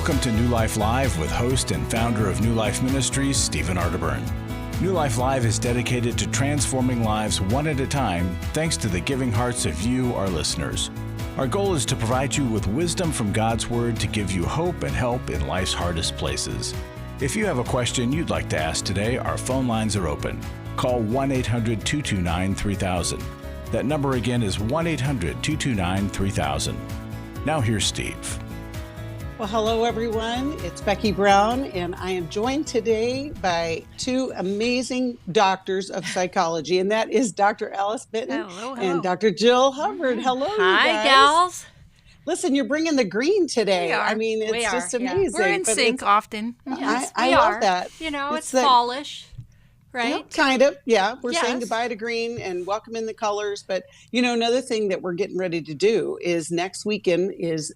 Welcome to New Life Live with host and founder of New Life Ministries, Stephen Arterburn. New Life Live is dedicated to transforming lives one at a time, thanks to the giving hearts of you, our listeners. Our goal is to provide you with wisdom from God's Word to give you hope and help in life's hardest places. If you have a question you'd like to ask today, our phone lines are open. Call 1-800-229-3000. That number again is 1-800-229-3000. Now here's Steve. Well, hello, everyone. It's Becky Brown, and I am joined today by two amazing doctors of psychology, and that is Dr. Alice Benton and Dr. Jill Hubbard. Hello, you guys. Hi, gals. Listen, you're bringing the green today. We are. I mean, it's just amazing. We're in sync often. Yes, I love that. You know, it's fallish, right? You know, kind of, yeah. We're saying goodbye to green and welcome in the colors. But, you know, another thing that we're getting ready to do is next week is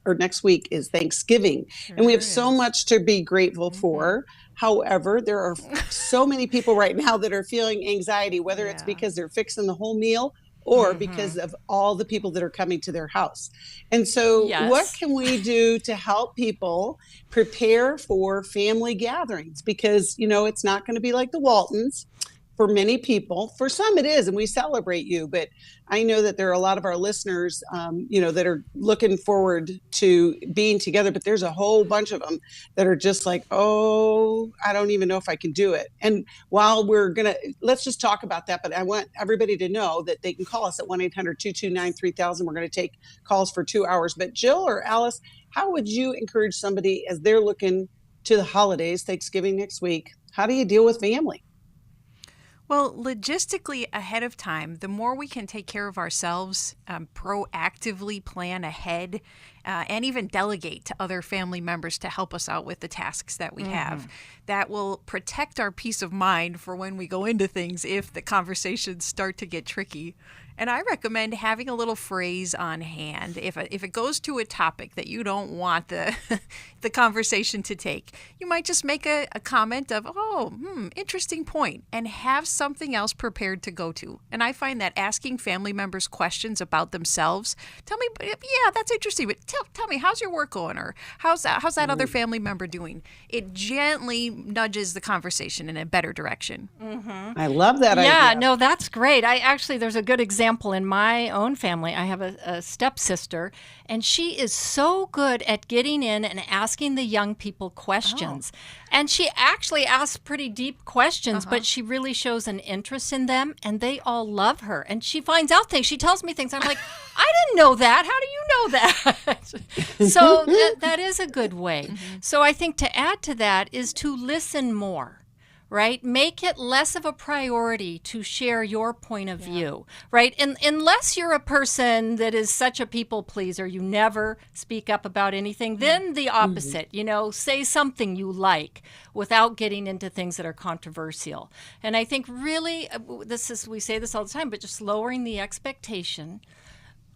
Thanksgiving. And we have so much to be grateful for. However, there are so many people right now that are feeling anxiety, whether it's because they're fixing the whole meal or because of all the people that are coming to their house. And so what can we do to help people prepare for family gatherings? Because, you know, it's not going to be like the Waltons for many people. For some it is, and we celebrate you. But I know that there are a lot of our listeners, you know, that are looking forward to being together. But there's a whole bunch of them that are just like, oh, I don't even know if I can do it. And while let's just talk about that. But I want everybody to know that they can call us at 1-800-229-3000. We're going to take calls for 2 hours. But Jill or Alice, how would you encourage somebody as they're looking to the holidays, Thanksgiving next week? How do you deal with family? Well, logistically ahead of time, the more we can take care of ourselves, proactively plan ahead, and even delegate to other family members to help us out with the tasks that we have, that will protect our peace of mind for when we go into things if the conversations start to get tricky. And I recommend having a little phrase on hand. If it goes to a topic that you don't want the the conversation to take, you might just make a comment of, interesting point, and have something else prepared to go to. And I find that asking family members questions about themselves, tell me, that's interesting, but tell me, how's your work going? Or how's that other family member doing? It gently nudges the conversation in a better direction. I love that idea. Yeah, no, that's great. There's a good example in my own family. I have a stepsister, and she is so good at getting in and asking the young people questions. And she actually asks pretty deep questions, but she really shows an interest in them, and they all love her. And she finds out things. She tells me things. I'm like, I didn't know that. How do you know that? So that is a good way. So I think to add to that is to listen more. Right? Make it less of a priority to share your point of view, right? And unless you're a person that is such a people pleaser, you never speak up about anything, then the opposite, you know, say something you like without getting into things that are controversial. And I think really, we say this all the time, but just lowering the expectation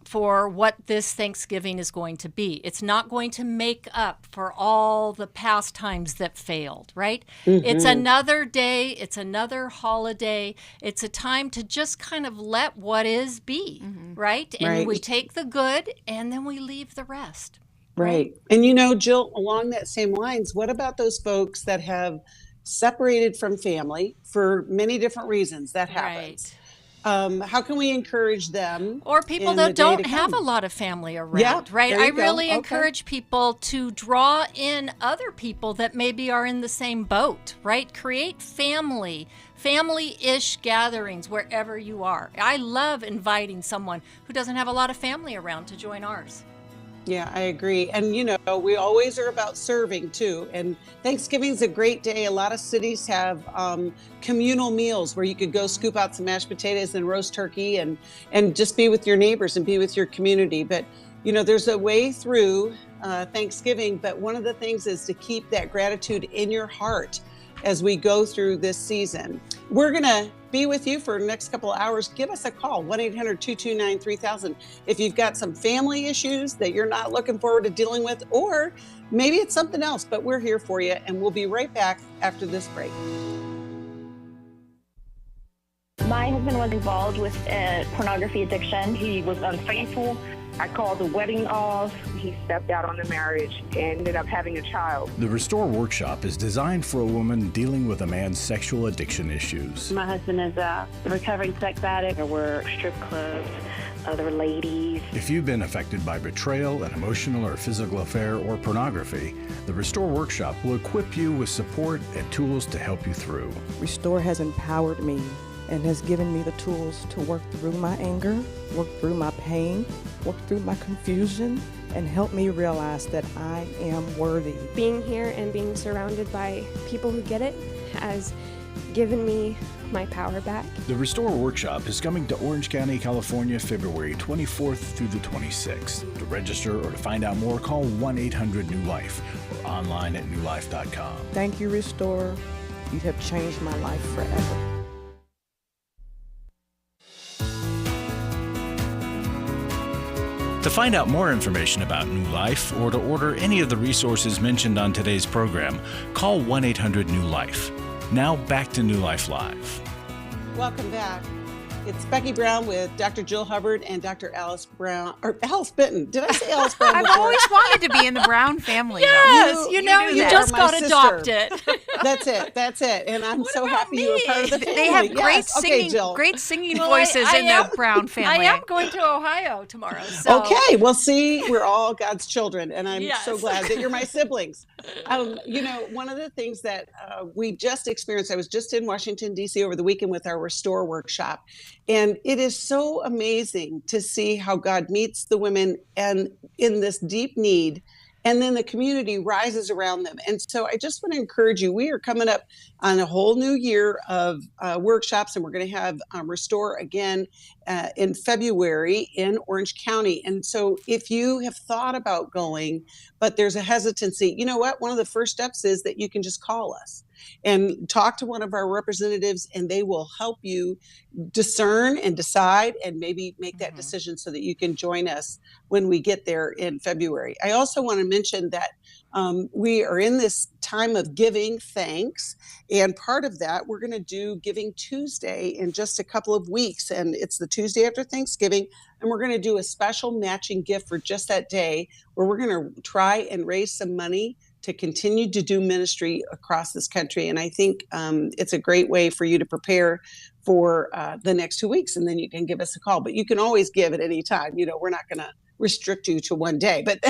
for what this Thanksgiving is going to be. It's not going to make up for all the past times that failed, right? It's another day. It's another holiday. It's a time to just kind of let what is be, right? And we take the good and then we leave the rest. Right. And you know, Jill, along that same lines, what about those folks that have separated from family for many different reasons? That happens. How can we encourage them? Or people that don't have a lot of family around, right? I really encourage people to draw in other people that maybe are in the same boat, right? Create family-ish gatherings wherever you are. I love inviting someone who doesn't have a lot of family around to join ours. Yeah, I agree. And, you know, we always are about serving, too. And Thanksgiving's a great day. A lot of cities have communal meals where you could go scoop out some mashed potatoes and roast turkey and just be with your neighbors and be with your community. But, you know, there's a way through Thanksgiving. But one of the things is to keep that gratitude in your heart as we go through this season. We're going to be with you for the next couple of hours. Give us a call, 1-800-229-3000. If you've got some family issues that you're not looking forward to dealing with, or maybe it's something else, but we're here for you, and we'll be right back after this break. My husband was involved with a pornography addiction. He was unfaithful. I called the wedding off. He stepped out on the marriage and ended up having a child. The Restore Workshop is designed for a woman dealing with a man's sexual addiction issues. My husband is a recovering sex addict. There were strip clubs, other ladies. If you've been affected by betrayal, an emotional or physical affair, or pornography, the Restore Workshop will equip you with support and tools to help you through. Restore has empowered me and has given me the tools to work through my anger, work through my pain, work through my confusion, and help me realize that I am worthy. Being here and being surrounded by people who get it has given me my power back. The Restore Workshop is coming to Orange County, California, February 24th through the 26th. To register or to find out more, call 1-800-NEW-LIFE or online at newlife.com. Thank you, Restore. You have changed my life forever. To find out more information about New Life or to order any of the resources mentioned on today's program, call 1-800-NEW-LIFE. Now back to New Life Live. Welcome back. It's Becky Brown with Dr. Jill Hubbard and Dr. Alice Brown, or Alice Benton. Did I say Alice Brown? I've always wanted to be in the Brown family. Yes, though. you just got adopted. That's it. And I'm so happy you were part of the family. They have great singing, Jill. great singing voices in the Brown family. I am going to Ohio tomorrow. So. Okay, well, see, we're all God's children, and I'm Yes. so glad that you're my siblings. One of the things that we just experienced, I was just in Washington, D.C. over the weekend with our Restore Workshop, and it is so amazing to see how God meets the women and in this deep need, and then the community rises around them. And so I just want to encourage you, we are coming up on a whole new year of workshops, and we're going to have Restore again in February in Orange County. And so if you have thought about going, but there's a hesitancy, you know what? One of the first steps is that you can just call us and talk to one of our representatives, and they will help you discern and decide and maybe make that decision so that you can join us when we get there in February. I also want to mention that we are in this time of giving thanks, and part of that we're going to do Giving Tuesday in just a couple of weeks, and it's the Tuesday after Thanksgiving, and we're going to do a special matching gift for just that day where we're going to try and raise some money to continue to do ministry across this country. And I think it's a great way for you to prepare for the next 2 weeks, and then you can give us a call. But you can always give at any time. We're not going to restrict you to one day, but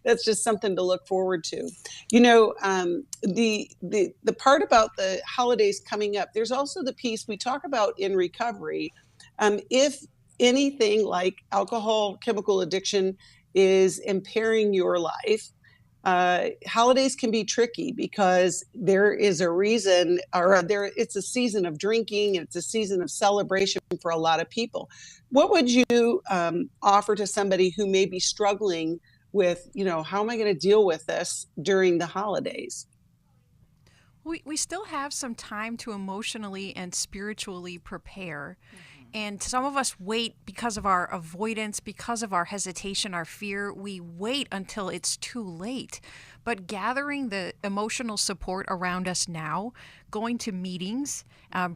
that's just something to look forward to. The part about the holidays coming up, there's also the piece we talk about in recovery. If anything like alcohol, chemical addiction is impairing your life, holidays can be tricky because there is a reason, it's a season of drinking, and it's a season of celebration for a lot of people. What would you offer to somebody who may be struggling with, how am I going to deal with this during the holidays? We still have some time to emotionally and spiritually prepare. And some of us wait because of our avoidance, because of our hesitation, our fear. We wait until it's too late. But gathering the emotional support around us now, going to meetings,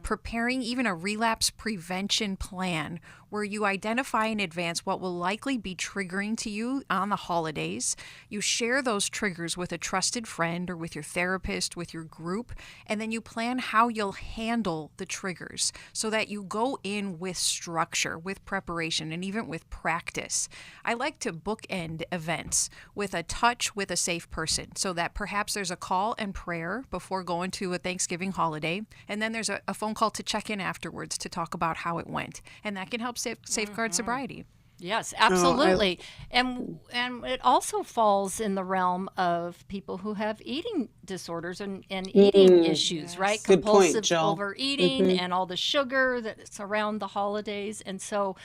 preparing even a relapse prevention plan where you identify in advance what will likely be triggering to you on the holidays. You share those triggers with a trusted friend or with your therapist, with your group, and then you plan how you'll handle the triggers so that you go in with structure, with preparation, and even with practice. I like to bookend events with a touch with a safe person so that perhaps there's a call and prayer before going to a Thanksgiving holiday, and then there's a phone call to check in afterwards to talk about how it went, and that can help safeguard sobriety. Yes, absolutely. And it also falls in the realm of people who have eating disorders and eating issues, right? Good Compulsive point, Jill. overeating and all the sugar that's around the holidays. And so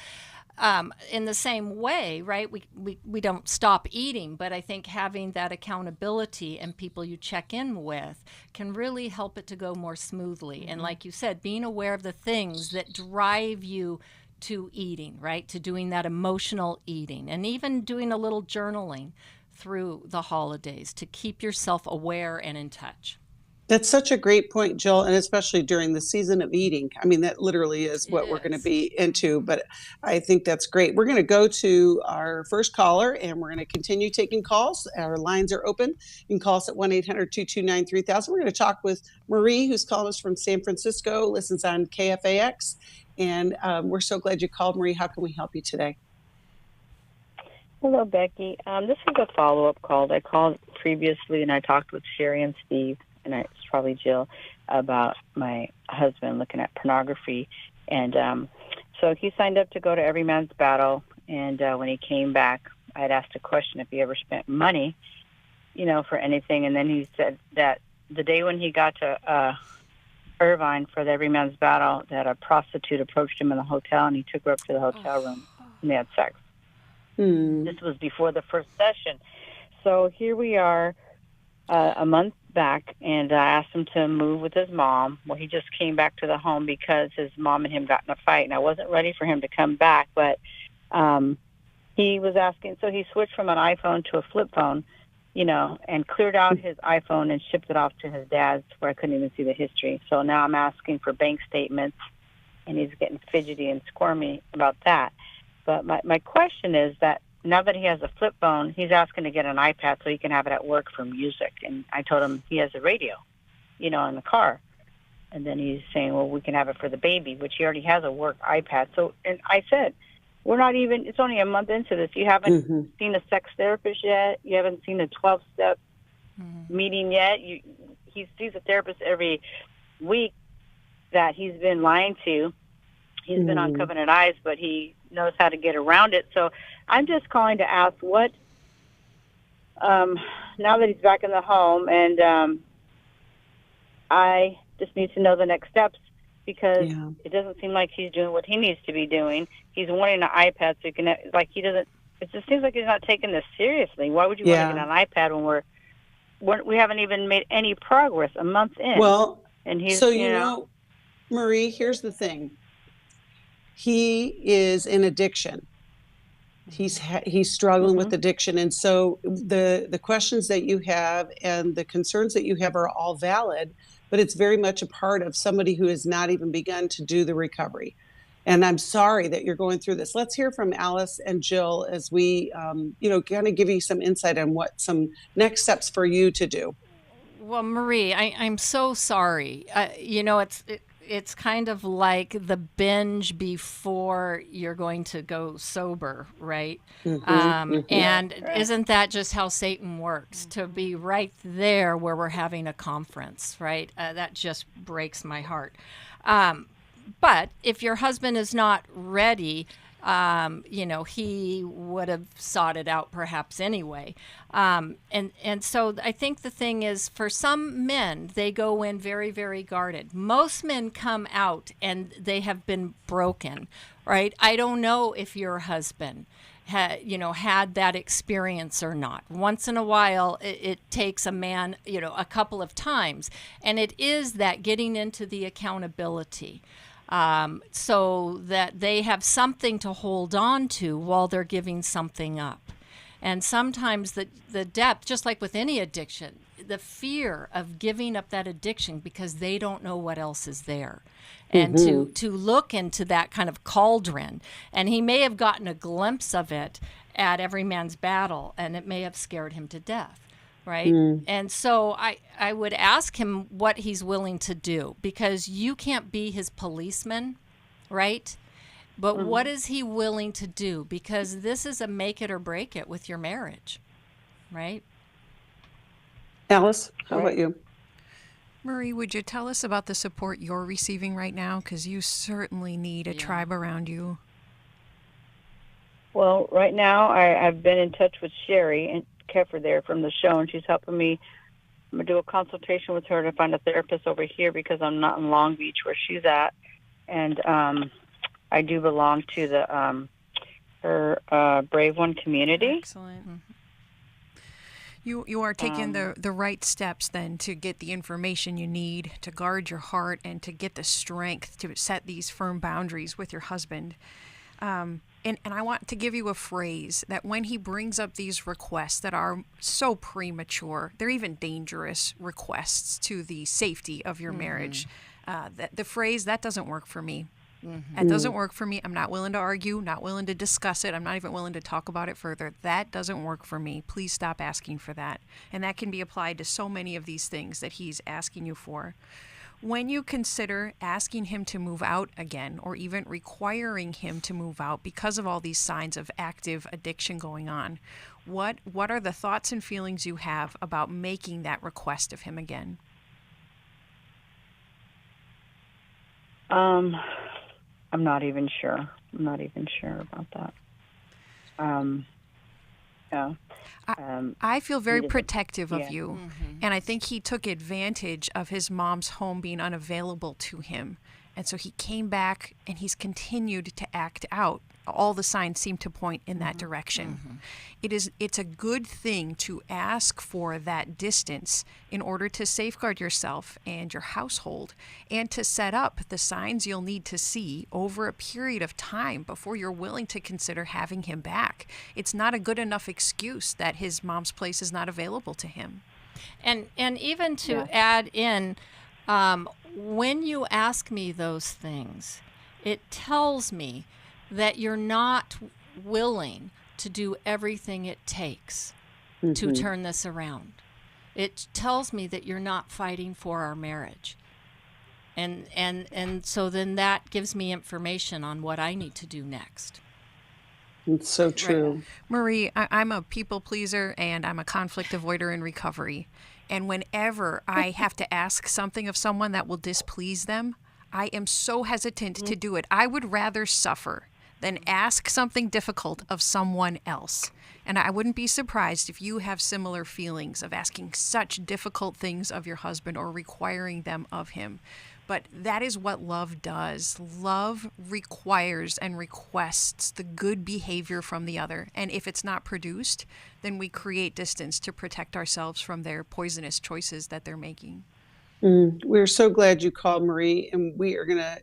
in the same way, right, we don't stop eating, but I think having that accountability and people you check in with can really help it to go more smoothly. And like you said, being aware of the things that drive you to eating, right, to doing that emotional eating, and even doing a little journaling through the holidays to keep yourself aware and in touch. That's such a great point, Jill, and especially during the season of eating. I mean, that literally is what we're going to be into, but I think that's great. We're going to go to our first caller, and we're going to continue taking calls. Our lines are open. You can call us at 1-800-229-3000. We're going to talk with Marie, who's calling us from San Francisco, listens on KFAX, and we're so glad you called, Marie. How can we help you today? Hello, Becky. This is a follow-up call. I called previously, and I talked with Sherry and Steve, and it's probably Jill, about my husband looking at pornography. And so he signed up to go to Every Man's Battle, and when he came back, I had asked a question if he ever spent money, for anything. And then he said that the day when he got to Irvine for the Every Man's Battle, that a prostitute approached him in the hotel, and he took her up to the hotel room, and they had sex. This was before the first session. So here we are a month back, and I asked him to move with his mom. Well, he just came back to the home because his mom and him got in a fight, and I wasn't ready for him to come back, but he was asking. So he switched from an iPhone to a flip phone, and cleared out his iPhone and shipped it off to his dad's where I couldn't even see the history. So now I'm asking for bank statements, and he's getting fidgety and squirmy about that. But my question is that now that he has a flip phone, he's asking to get an iPad so he can have it at work for music. And I told him he has a radio, in the car. And then he's saying, well, we can have it for the baby, which he already has a work iPad. So, and I said, it's only a month into this. You haven't seen a sex therapist yet. You haven't seen a 12-step meeting yet. He sees a therapist every week that he's been lying to. He's been on Covenant Eyes, but he knows how to get around it. So I'm just calling to ask what, now that he's back in the home, and I just need to know the next steps, because it doesn't seem like he's doing what he needs to be doing. He's wanting an iPad so he can, it just seems like he's not taking this seriously. Why would you want to get an iPad when we haven't even made any progress a month in? Well, and he's, so, Marie, here's the thing. He is in addiction. He's struggling with addiction. And so the questions that you have and the concerns that you have are all valid, but it's very much a part of somebody who has not even begun to do the recovery. And I'm sorry that you're going through this. Let's hear from Alice and Jill as we, kind of give you some insight on what some next steps for you to do. Well, Marie, I'm so sorry. It's kind of like the binge before you're going to go sober, right? And isn't that just how Satan works? To be right there where we're having a conference, right? That just breaks my heart. But if your husband is not ready, he would have sought it out perhaps anyway. And so I think the thing is, for some men, they go in very, very guarded. Most men come out and they have been broken, right? I don't know if your husband had that experience or not. Once in a while, it takes a man, a couple of times. And it is that getting into the accountability. So that they have something to hold on to while they're giving something up. And sometimes the depth, just like with any addiction, the fear of giving up that addiction because they don't know what else is there. And to look into that kind of cauldron. And he may have gotten a glimpse of it at Every Man's Battle, and it may have scared him to death. Right? And so I would ask him what he's willing to do, because you can't be his policeman, right? But what is he willing to do? Because this is a make it or break it with your marriage, right? Alice, how about you? Marie, would you tell us about the support you're receiving right now? Because you certainly need a tribe around you. Well, right now I've been in touch with Sherry and Keffer there from the show, and she's helping me. I'm going to do a consultation with her to find a therapist over here because I'm not in Long Beach where she's at. And I do belong to the her Brave One community. Excellent. You are taking the right steps then to get the information you need to guard your heart and to get the strength to set these firm boundaries with your husband. And I want to give you a phrase that when he brings up these requests that are so premature, they're even dangerous requests to the safety of your marriage, the phrase, "that doesn't work for me." That doesn't work for me. I'm not willing to argue, not willing to discuss it. I'm not even willing to talk about it further. That doesn't work for me. Please stop asking for that. And that can be applied to so many of these things that he's asking you for. When you consider asking him to move out again, or even requiring him to move out because of all these signs of active addiction going on, what are the thoughts and feelings you have about making that request of him again? I'm not even sure. I'm not even sure about that. Yeah. I feel very protective of you, and I think he took advantage of his mom's home being unavailable to him, and so he came back and he's continued to act out. All the signs seem to point in that direction. It's a good thing to ask for that distance in order to safeguard yourself and your household, and to set up the signs you'll need to see over a period of time before you're willing to consider having him back. It's not a good enough excuse that his mom's place is not available to him. And even to add in, when you ask me those things, it tells me that you're not willing to do everything it takes to turn this around. It tells me that you're not fighting for our marriage. And so then that gives me information on what I need to do next. It's so true. Right. Marie, I'm a people pleaser and I'm a conflict avoider in recovery. And whenever I have to ask something of someone that will displease them, I am so hesitant to do it. I would rather suffer than ask something difficult of someone else. And I wouldn't be surprised if you have similar feelings of asking such difficult things of your husband or requiring them of him. But that is what love does. Love requires and requests the good behavior from the other. And if it's not produced, then we create distance to protect ourselves from their poisonous choices that they're making. We're so glad you called, Marie, and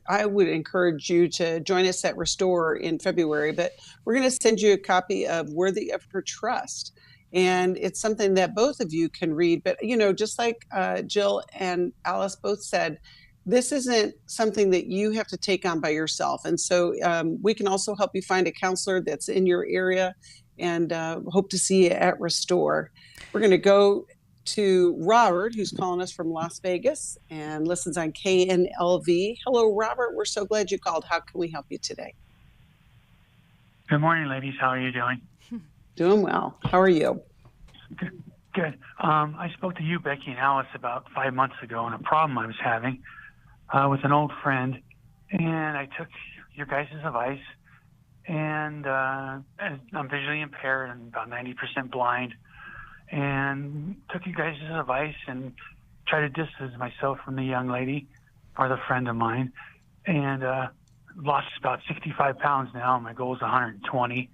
I would encourage you to join us at Restore in February, but we're going to send you a copy of Worthy of Her Trust. And it's something that both of you can read. But, just like Jill and Alice both said, this isn't something that you have to take on by yourself. And so we can also help you find a counselor that's in your area, and hope to see you at Restore. We're going to go to Robert, who's calling us from Las Vegas and listens on KNLV. Hello, Robert. We're so glad you called. How can we help you today? Good morning, ladies. How are you doing? Doing well. How are you? Good. I spoke to you, Becky, and Alice about 5 months ago on a problem I was having with an old friend, and I took your guys' advice, and I'm visually impaired and about 90% blind, and took you guys' advice and tried to distance myself from the young lady, or the friend of mine, and lost about 65 pounds now. My goal is 120,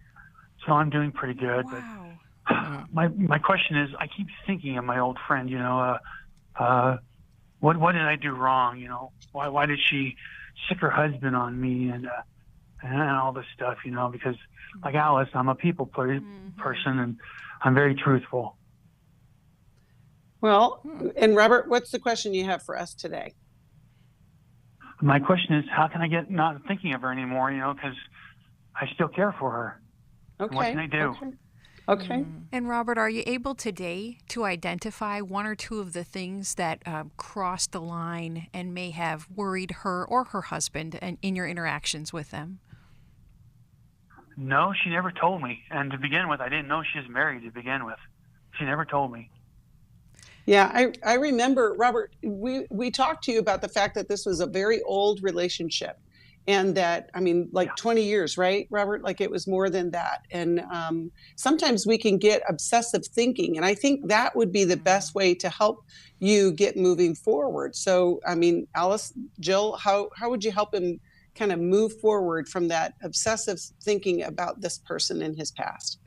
so I'm doing pretty good. Wow. But my question is, I keep thinking of my old friend. What did I do wrong? Why did she sick her husband on me and all this stuff? Because like Alice, I'm a people person, and I'm very truthful. Well, and Robert, what's the question you have for us today? My question is, how can I get not thinking of her anymore? Because I still care for her. Okay. What can I do? Okay. And Robert, are you able today to identify one or two of the things that crossed the line and may have worried her or her husband in your interactions with them? No, she never told me. And to begin with, I didn't know she was married to begin with. She never told me. Yeah, I remember, Robert, we talked to you about the fact that this was a very old relationship, and that, 20 years, right, Robert? Like, it was more than that. And sometimes we can get obsessive thinking, and I think that would be the best way to help you get moving forward. So, Alice, Jill, how would you help him kind of move forward from that obsessive thinking about this person in his past?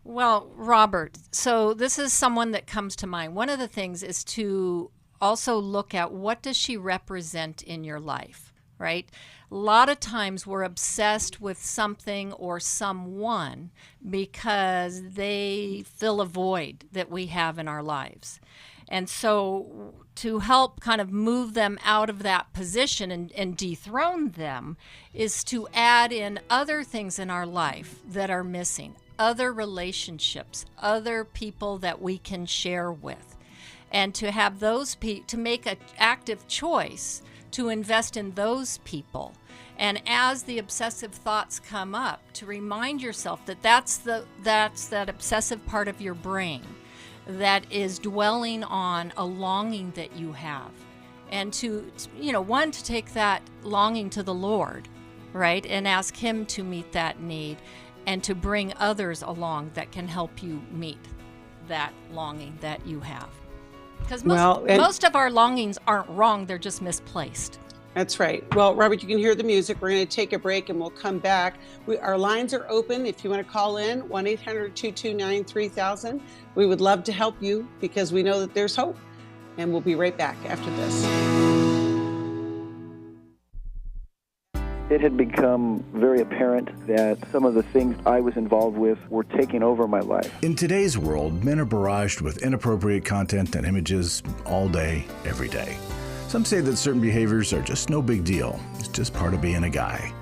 Well, Robert, so this is someone that comes to mind. One of the things is to also look at, what does she represent in your life, right? A lot of times we're obsessed with something or someone because they fill a void that we have in our lives. And so to help kind of move them out of that position and dethrone them is to add in other things in our life that are missing, other relationships, other people that we can share with, and to have those to make an active choice to invest in those people. And as the obsessive thoughts come up, to remind yourself that that's that obsessive part of your brain that is dwelling on a longing that you have. And to take that longing to the Lord, right? And ask Him to meet that need and to bring others along that can help you meet that longing that you have. Because most of our longings aren't wrong, they're just misplaced. That's right. Well, Robert, you can hear the music. We're going to take a break and we'll come back. Our lines are open. If you want to call in, 1-800-229-3000. We would love to help you because we know that there's hope. And we'll be right back after this. It had become very apparent that some of the things I was involved with were taking over my life. In today's world, men are barraged with inappropriate content and images all day, every day. Some say that certain behaviors are just no big deal. It's just part of being a guy.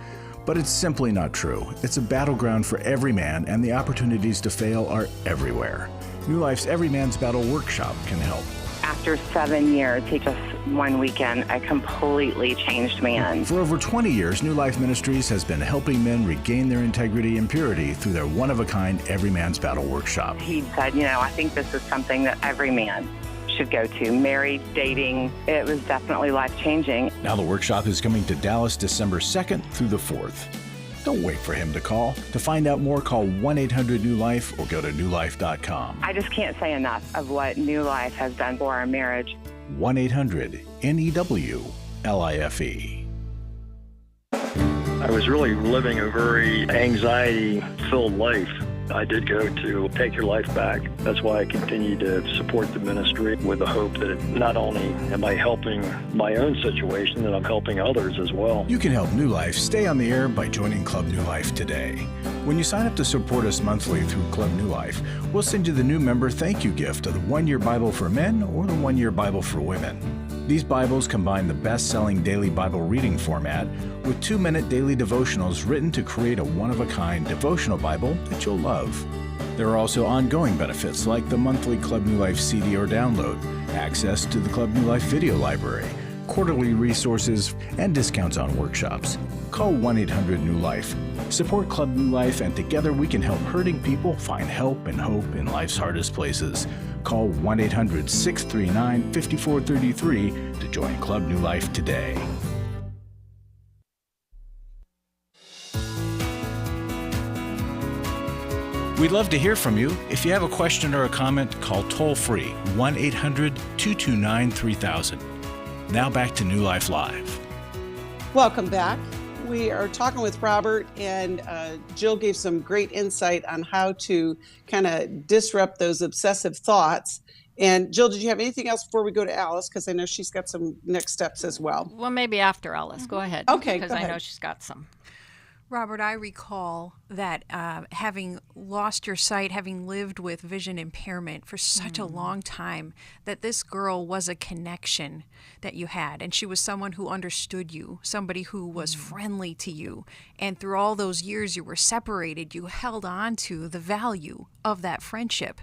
But it's simply not true. It's a battleground for every man, and the opportunities to fail are everywhere. New Life's Every Man's Battle Workshop can help. After 7 years, just one weekend, a completely changed man. For over 20 years, New Life Ministries has been helping men regain their integrity and purity through their one-of-a-kind Every Man's Battle Workshop. He said, I think this is something that every man should go to. Married, dating, it was definitely life-changing. Now the workshop is coming to Dallas December 2nd through the 4th. Don't wait for him to call. To find out more, call 1-800-NEW-LIFE or go to newlife.com. I just can't say enough of what New Life has done for our marriage. 1-800-NEW-LIFE. I was really living a very anxiety-filled life. I did go to Take Your Life Back. That's why I continue to support the ministry with the hope that not only am I helping my own situation, that I'm helping others as well. You can help New Life stay on the air by joining Club New Life today. When you sign up to support us monthly through Club New Life, we'll send you the new member thank you gift of the 1-year Bible for men or the 1-year Bible for women. These Bibles combine the best-selling daily Bible reading format with 2-minute daily devotionals written to create a one-of-a-kind devotional Bible that you'll love. There are also ongoing benefits like the monthly Club New Life CD or download, access to the Club New Life video library, quarterly resources, and discounts on workshops. Call 1-800-NEW-LIFE. Support Club New Life, and together we can help hurting people find help and hope in life's hardest places. Call 1-800-639-5433 to join Club New Life today. We'd love to hear from you. If you have a question or a comment, call toll-free 1-800-229-3000. Now back to New Life Live. Welcome back. We are talking with Robert, and Jill gave some great insight on how to kind of disrupt those obsessive thoughts. And Jill, did you have anything else before we go to Alice? Because I know she's got some next steps as well. Well, maybe after Alice. Go ahead. Okay, because I know she's got some. Robert, I recall that having lost your sight, having lived with vision impairment for such a long time, that this girl was a connection that you had. And she was someone who understood you, somebody who was friendly to you. And through all those years you were separated, you held on to the value of that friendship.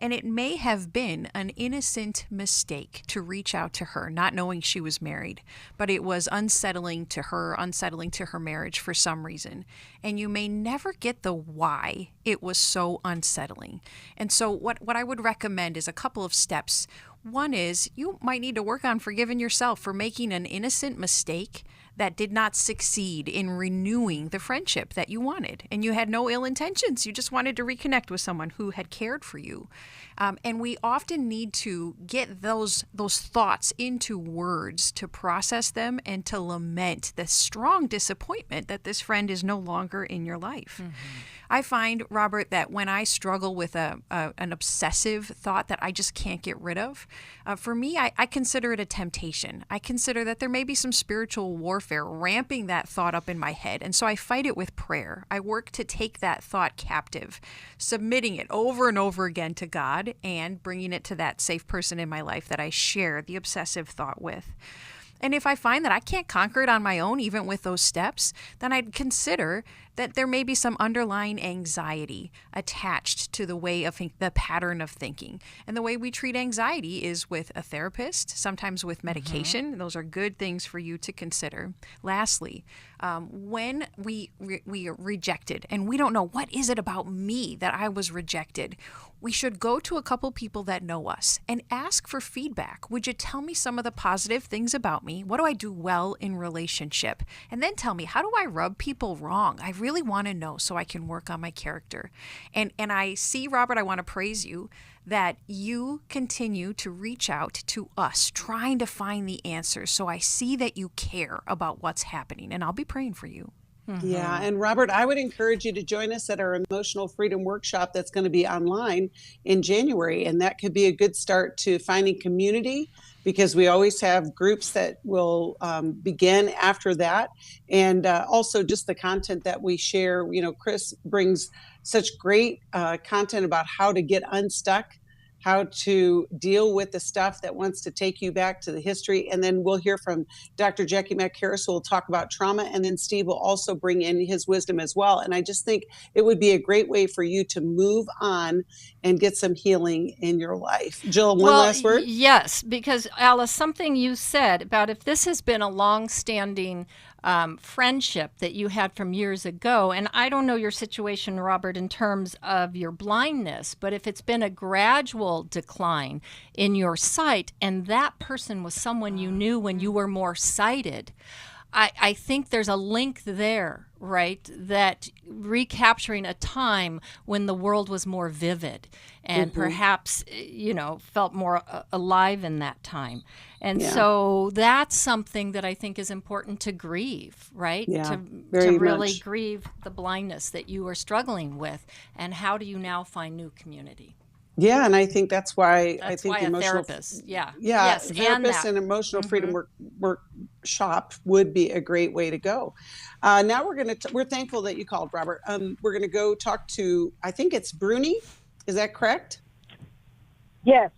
And it may have been an innocent mistake to reach out to her, not knowing she was married, but it was unsettling to her marriage for some reason. And you may never get the why it was so unsettling. And so what I would recommend is a couple of steps. One is you might need to work on forgiving yourself for making an innocent mistake that did not succeed in renewing the friendship that you wanted. And you had no ill intentions. You just wanted to reconnect with someone who had cared for you. And we often need to get those thoughts into words to process them and to lament the strong disappointment that this friend is no longer in your life. Mm-hmm. I find, Robert, that when I struggle with an obsessive thought that I just can't get rid of, for me, I consider it a temptation. I consider that there may be some spiritual warfare warfare, ramping that thought up in my head. And so I fight it with prayer. I work to take that thought captive, submitting it over and over again to God and bringing it to that safe person in my life that I share the obsessive thought with. And if I find that I can't conquer it on my own, even with those steps, then I'd consider that there may be some underlying anxiety attached to the way of the pattern of thinking. And the way we treat anxiety is with a therapist, sometimes with medication. Those are good things for you to consider. Lastly, when we are rejected and we don't know what is it about me that I was rejected, we should go to a couple people that know us and ask for feedback. Would you tell me some of the positive things about me? What do I do well in relationship? And then tell me, how do I rub people wrong? I really want to know so I can work on my character. And I see, Robert, I want to praise you that you continue to reach out to us, trying to find the answers. So I see that you care about what's happening, and I'll be praying for you. Yeah. And Robert, I would encourage you to join us at our Emotional Freedom Workshop that's going to be online in January. And that could be a good start to finding community, because we always have groups that will begin after that. And also just the content that we share. You know, Chris brings such great content about how to get unstuck, how to deal with the stuff that wants to take you back to the history. And then we'll hear from Dr. Jackie McHarris, who will talk about trauma. And then Steve will also bring in his wisdom as well. And I just think it would be a great way for you to move on and get some healing in your life. Jill, one last word? Yes, because Alice, something you said about if this has been a long-standing friendship that you had from years ago, and I don't know your situation, Robert, in terms of your blindness, but if it's been a gradual decline in your sight and that person was someone you knew when you were more sighted, I think there's a link there, right? That recapturing a time when the world was more vivid and perhaps, felt more alive in that time. And so that's something that I think is important to grieve, right? Yeah, to really grieve the blindness that you are struggling with. And how do you now find new community? Yeah, and I think that's why a emotional therapist, therapist and emotional freedom workshop would be a great way to go. Now we're thankful that you called, Robert. We're gonna go talk to, I think it's Bruni. Is that correct? Yes.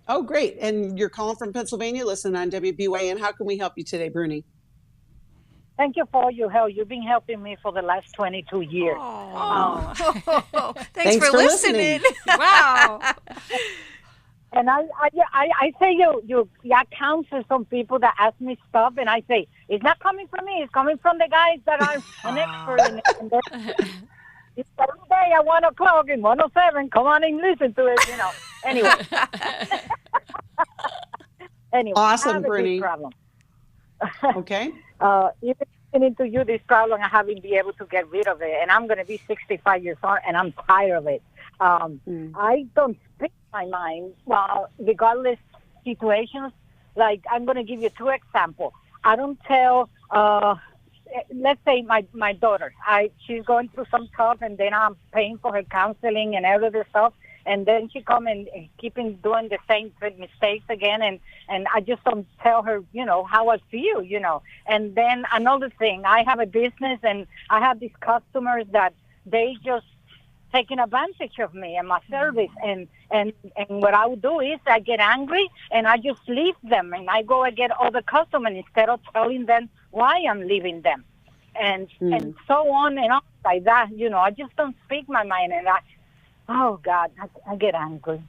Oh, great. And you're calling from Pennsylvania. Listen on WBYN. How can we help you today, Bruni? Thank you for all your help. You've been helping me for the last 22 years. Thanks for listening. Wow. And I say you counsel some people that ask me stuff, and I say, it's not coming from me. It's coming from the guys that I'm an expert in. It's every day at 1 o'clock in 107. Come on and listen to it, Anyway. Awesome, I have a Bruni. big problem. Okay. Even listening to you, this problem, I haven't been able to get rid of it. And I'm going to be 65 years old, and I'm tired of it. I don't speak my mind, regardless situations. Like, I'm going to give you 2 examples. I don't tell, let's say my daughter, she's going through some stuff, and then I'm paying for her counseling and all of this stuff. And then she come and keeping doing the same mistakes again. And I just don't tell her, how I feel, And then another thing, I have a business and I have these customers that they just taking advantage of me and my service. And what I would do is I get angry and I just leave them. And I go and get other customers instead of telling them why I'm leaving them. And so on and on like that, I just don't speak my mind. And oh God, I get angry.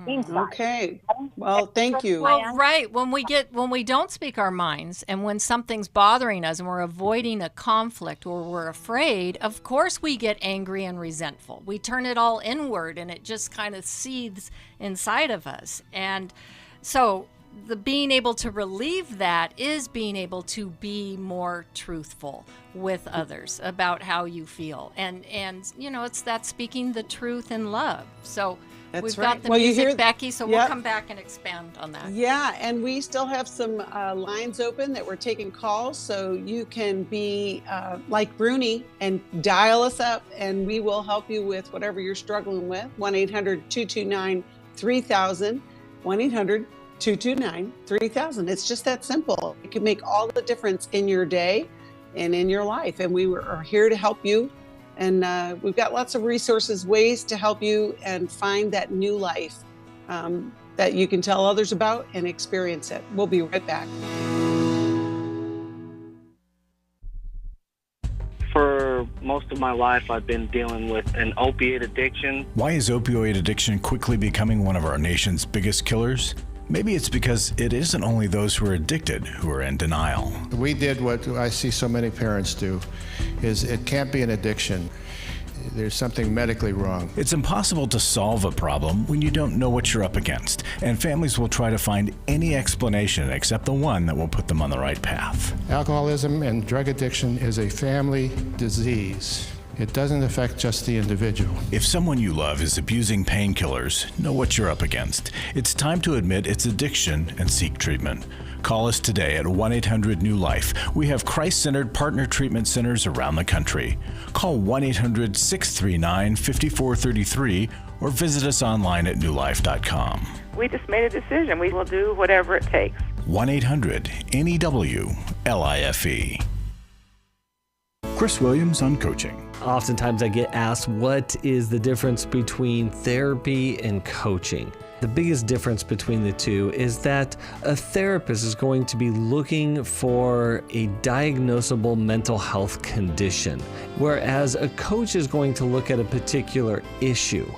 Okay. Well, thank you. Well, right. When we don't speak our minds and when something's bothering us and we're avoiding a conflict or we're afraid, of course we get angry and resentful. We turn it all inward and it just kind of seethes inside of us. And so the being able to relieve that is being able to be more truthful with others about how you feel. And it's that speaking the truth in love. So we've got the music, Becky, so we'll come back and expand on that. Yeah, and we still have some lines open that we're taking calls, so you can be like Bruni and dial us up, and we will help you with whatever you're struggling with. 1-800-229-3000, 1-800 1-800-229-3000. It's just that simple. It can make all the difference in your day and in your life. And we are here to help you. And we've got lots of resources, ways to help you and find that new life that you can tell others about and experience it. We'll be right back. For most of my life, I've been dealing with an opiate addiction. Why is opioid addiction quickly becoming one of our nation's biggest killers? Maybe it's because it isn't only those who are addicted who are in denial. We did what I see so many parents do, is it can't be an addiction. There's something medically wrong. It's impossible to solve a problem when you don't know what you're up against, and families will try to find any explanation except the one that will put them on the right path. Alcoholism and drug addiction is a family disease. It doesn't affect just the individual. If someone you love is abusing painkillers, know what you're up against. It's time to admit it's addiction and seek treatment. Call us today at 1-800-NEW-LIFE. We have Christ-centered partner treatment centers around the country. Call 1-800-639-5433 or visit us online at newlife.com. We just made a decision. We will do whatever it takes. 1-800-NEW-LIFE. Chris Williams on coaching. Oftentimes I get asked, what is the difference between therapy and coaching? The biggest difference between the two is that a therapist is going to be looking for a diagnosable mental health condition, whereas a coach is going to look at a particular issue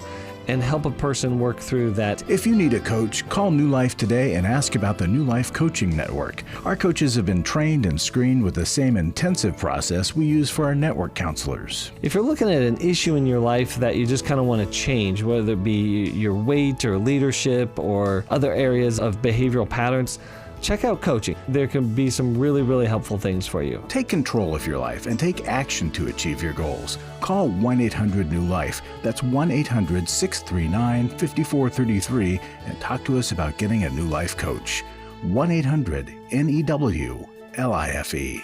and help a person work through that. If you need a coach, call New Life today and ask about the New Life Coaching Network. Our coaches have been trained and screened with the same intensive process we use for our network counselors. If you're looking at an issue in your life that you just kind of want to change, whether it be your weight or leadership or other areas of behavioral patterns, check out coaching. There can be some really, really helpful things for you. Take control of your life and take action to achieve your goals. Call 1-800-NEW-LIFE. That's 1-800-639-5433 and talk to us about getting a New Life coach. 1-800-NEW-LIFE.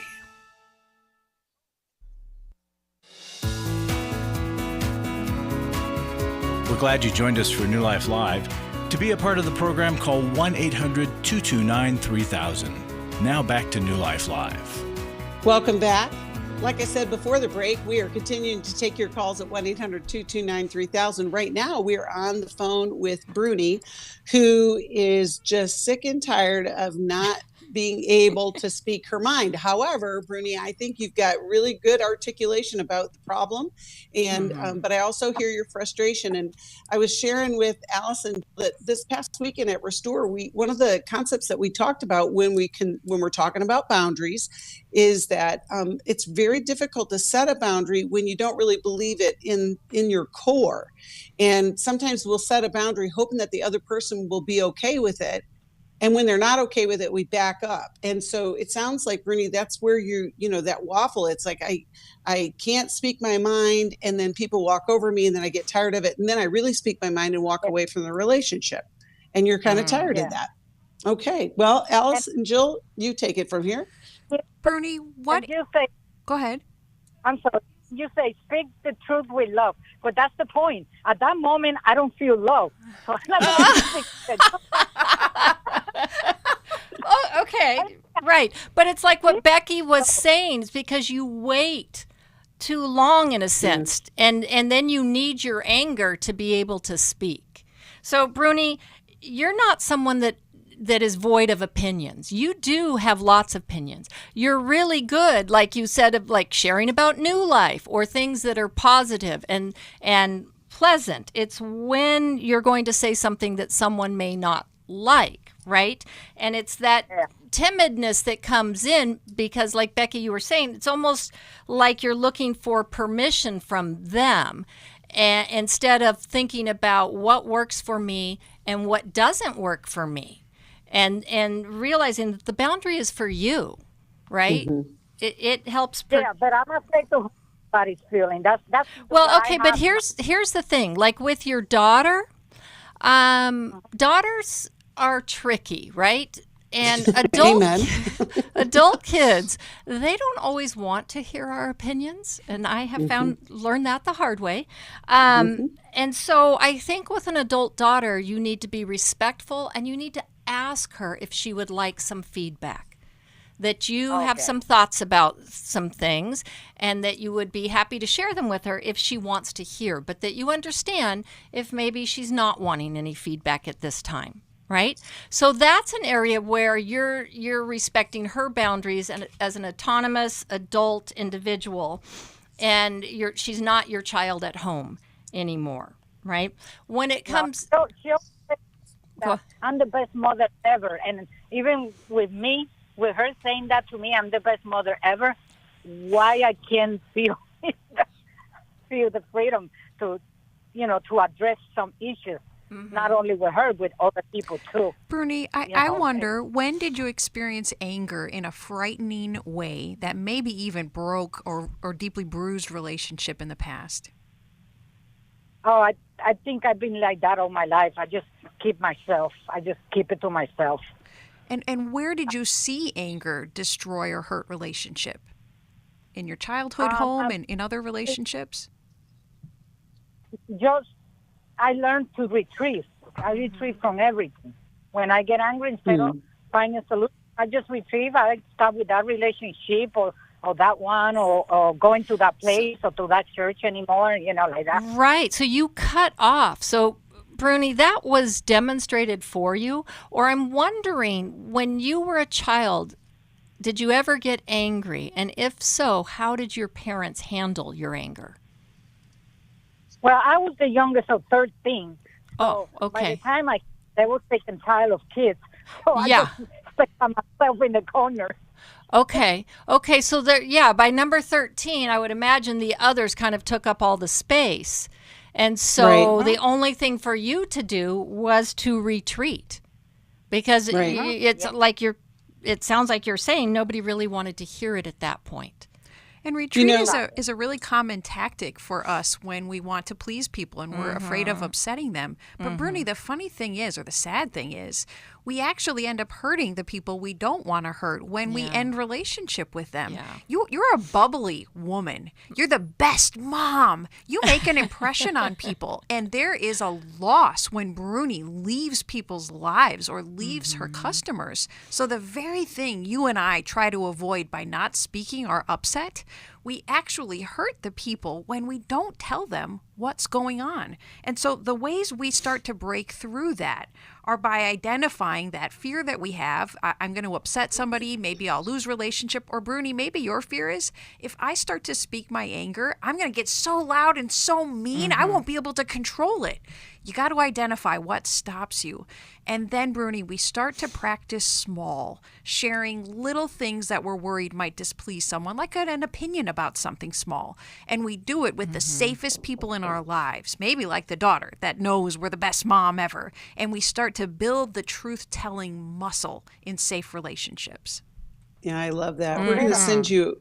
We're glad you joined us for New Life Live. To be a part of the program, call 1-800-229-3000. Now back to New Life Live. Welcome back. Like I said before the break, we are continuing to take your calls at 1-800-229-3000. Right now, we are on the phone with Bruni, who is just sick and tired of not being able to speak her mind. However, Bruni, I think you've got really good articulation about the problem, and but I also hear your frustration. And I was sharing with Allison that this past weekend at Restore, one of the concepts that we talked about when we're talking about boundaries is that it's very difficult to set a boundary when you don't really believe it in your core. And sometimes we'll set a boundary hoping that the other person will be okay with it. And when they're not okay with it, we back up. And so it sounds like, Bruni, that's where you that waffle. It's like I can't speak my mind, and then people walk over me, and then I get tired of it. And then I really speak my mind and walk away from the relationship. And you're kind of tired of that. Okay. Well, Alice and Jill, you take it from here. Bruni, what? You say, go ahead. I'm sorry. You say speak the truth with love, but that's the point. At that moment, I don't feel love. So I'm not going to speak the truth. Oh, okay, right. But it's like what Becky was saying. It's because you wait too long, in a sense, and then you need your anger to be able to speak. So, Bruni, you're not someone that is void of opinions. You do have lots of opinions. You're really good, like you said, of like sharing about New Life or things that are positive and pleasant. It's when you're going to say something that someone may not like, right? And it's that timidness that comes in because, like Becky, you were saying, it's almost like you're looking for permission from them, and instead of thinking about what works for me and what doesn't work for me. And realizing that the boundary is for you, right? Mm-hmm. It helps. Yeah, but I'm afraid to hurt somebody's feeling. That's well, okay. But here's the thing. Like with your daughter, daughters are tricky, right? And adult kids, they don't always want to hear our opinions, and I have learned that the hard way. And so I think with an adult daughter, you need to be respectful and you need to ask her if she would like some feedback, that you have some thoughts about some things, and that you would be happy to share them with her if she wants to hear, but that you understand if maybe she's not wanting any feedback at this time. Right? So that's an area where you're respecting her boundaries and as an autonomous adult individual, and she's not your child at home anymore, right? When it comes, I'm the best mother ever, and even with her saying that to me, I'm the best mother ever. Why I can't feel the freedom to address some issues. Not only with her, with other people too. Bruni, I wonder, when did you experience anger in a frightening way that maybe even broke or deeply bruised relationship in the past? Oh, I think I've been like that all my life. I just keep it to myself. And where did you see anger destroy or hurt relationship? In your childhood home and in other relationships? I learned to retrieve. I retrieve from everything. When I get angry, instead of finding a solution, I just retrieve. I stop with that relationship or that one or going to that place or to that church anymore, like that. Right. So you cut off. So, Bruni, that was demonstrated for you? Or I'm wondering, when you were a child, did you ever get angry? And if so, how did your parents handle your anger? Well, I was the youngest of 13. So by the time they were taking child of kids. So I just stuck myself in the corner. Okay. So by number 13, I would imagine the others kind of took up all the space. And so the only thing for you to do was to retreat. Because it's like it sounds like you're saying nobody really wanted to hear it at that point. And retreat is a really common tactic for us when we want to please people and we're afraid of upsetting them. But Bruni, the funny thing is, or the sad thing is, we actually end up hurting the people we don't want to hurt when we end relationship with them. Yeah. You're a bubbly woman. You're the best mom. You make an impression on people. And there is a loss when Bruni leaves people's lives or leaves her customers. So the very thing you and I try to avoid by not speaking our upset, we actually hurt the people when we don't tell them what's going on. And so the ways we start to break through that are by identifying that fear that we have. I'm going to upset somebody, maybe I'll lose relationship. Or Bruni, maybe your fear is, if I start to speak my anger, I'm going to get so loud and so mean, I won't be able to control it. You got to identify what stops you. And then, Bruni, we start to practice small, sharing little things that we're worried might displease someone, like an opinion about something small. And we do it with the safest people in our lives, maybe like the daughter that knows we're the best mom ever. And we start to build the truth-telling muscle in safe relationships. Yeah, I love that. We're going to send you...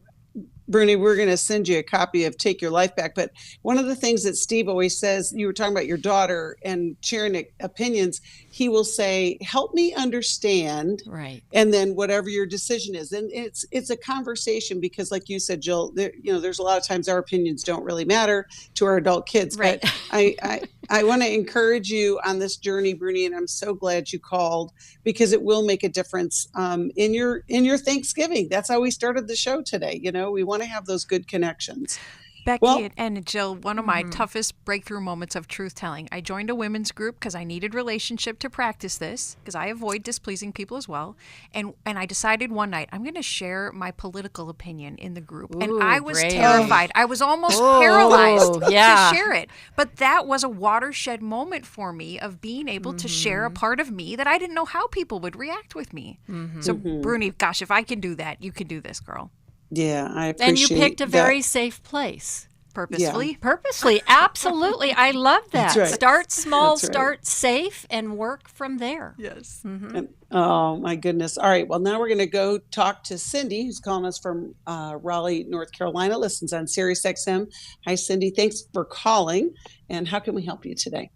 Bruni, we're going to send you a copy of Take Your Life Back. But one of the things that Steve always says, you were talking about your daughter and sharing opinions, he will say, help me understand. Right. And then whatever your decision is. And it's a conversation because like you said, Jill, there's a lot of times our opinions don't really matter to our adult kids. Right. But I want to encourage you on this journey, Bruni, and I'm so glad you called because it will make a difference in your Thanksgiving. That's how we started the show today. We want to have those good connections. Becky and Jill, one of my toughest breakthrough moments of truth-telling, I joined a women's group because I needed relationship to practice this, because I avoid displeasing people as well. And I decided one night, I'm going to share my political opinion in the group. And I was terrified. I was almost paralyzed to share it. But that was a watershed moment for me of being able to share a part of me that I didn't know how people would react with me. So, Bruni, gosh, if I can do that, you can do this, girl. Yeah, I appreciate And you picked a very safe place. Purposefully? Yeah. Purposely. Absolutely. I love that. That's right. Start small, That's right. start safe, and work from there. Yes. And, oh, my goodness. All right. Well, now we're going to go talk to Cindy, who's calling us from Raleigh, North Carolina, listens on Sirius XM. Hi, Cindy. Thanks for calling. And how can we help you today?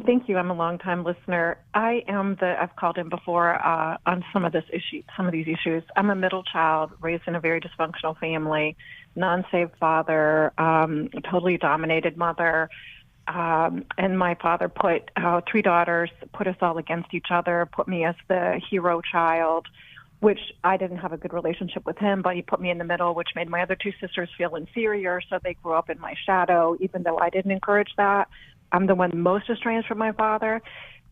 Thank you. I'm a longtime listener. I've called in before on some of these issues. I'm a middle child raised in a very dysfunctional family, non-saved father, totally dominated mother. and my father put 3 daughters, put us all against each other, put me as the hero child, which I didn't have a good relationship with him, but he put me in the middle, which made my other 2 sisters feel inferior, so they grew up in my shadow, even though I didn't encourage that. I'm the one most estranged from my father.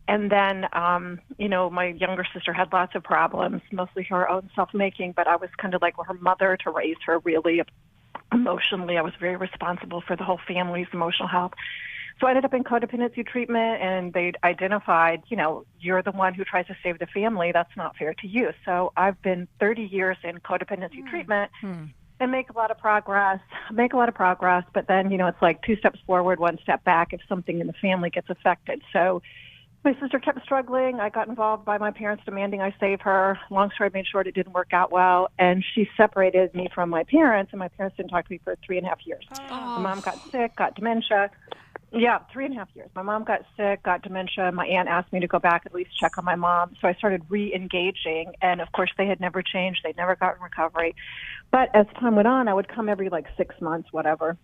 And then, my younger sister had lots of problems, mostly her own self-making, but I was kind of like her mother to raise her really emotionally. I was very responsible for the whole family's emotional health. So I ended up in codependency treatment, and they identified, you're the one who tries to save the family. That's not fair to you. So I've been 30 years in codependency treatment and make a lot of progress, but then, it's like 2 steps forward, 1 step back if something in the family gets affected. So my sister kept struggling. I got involved by my parents demanding I save her. Long story made short, it didn't work out well. And she separated me from my parents, and my parents didn't talk to me for 3.5 years. My mom got sick, got dementia. Yeah, 3.5 years. My mom got sick, got dementia. My aunt asked me to go back at least check on my mom. So I started re-engaging. And, of course, they had never changed. They'd never gotten recovery. But as time went on, I would come every 6 months, whatever.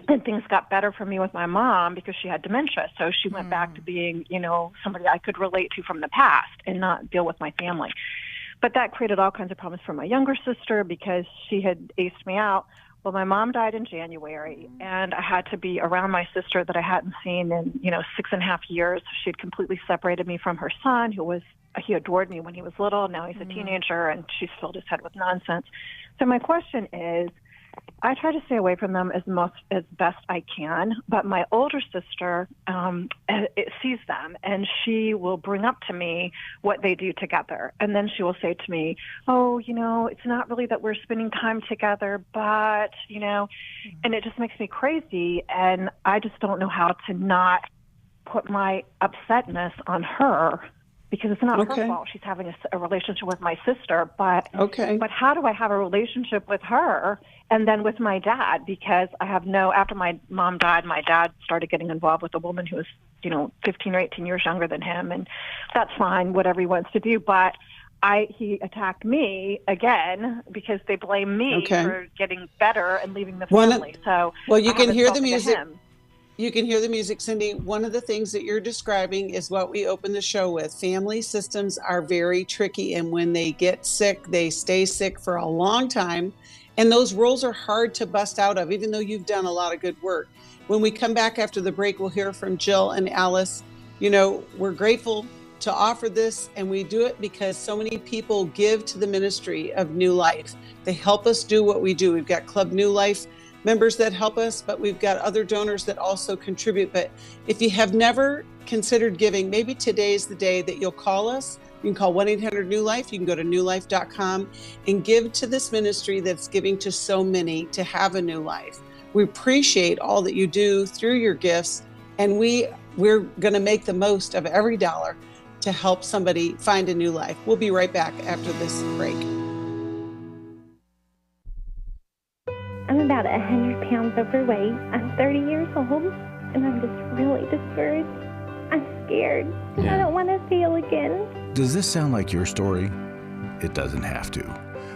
And things got better for me with my mom because she had dementia. So she went back to being, somebody I could relate to from the past and not deal with my family. But that created all kinds of problems for my younger sister because she had aced me out. Well, my mom died in January, and I had to be around my sister that I hadn't seen in, 6.5 years. She had completely separated me from her son, he adored me when he was little. Now he's a teenager, and she's filled his head with nonsense. So my question is, I try to stay away from them as best I can, but my older sister sees them, and she will bring up to me what they do together. And then she will say to me, oh, it's not really that we're spending time together, but, and it just makes me crazy. And I just don't know how to not put my upsetness on her, because it's not her fault she's having a relationship with my sister, but how do I have a relationship with her and then with my dad? Because after my mom died, my dad started getting involved with a woman who was, 15 or 18 years younger than him, and that's fine, whatever he wants to do, but he attacked me again because they blame me for getting better and leaving the family. You can hear the music. You can hear the music, Cindy. One of the things that you're describing is what we open the show with. Family systems are very tricky, and when they get sick, they stay sick for a long time, and those roles are hard to bust out of, even though you've done a lot of good work. When we come back after the break, we'll hear from Jill and Alice. We're grateful to offer this, and we do it because so many people give to the ministry of New Life. They help us do what we do. We've got Club New Life members that help us, but we've got other donors that also contribute. But if you have never considered giving, maybe today is the day that you'll call us. You can call 1-800-NEW-LIFE. You can go to newlife.com and give to this ministry that's giving to so many to have a new life. We appreciate all that you do through your gifts, and we're going to make the most of every dollar to help somebody find a new life. We'll be right back after this break. I'm about 100 pounds overweight. I'm 30 years old, and I'm just really discouraged. I'm scared. I don't want to feel again. Does this sound like your story? It doesn't have to.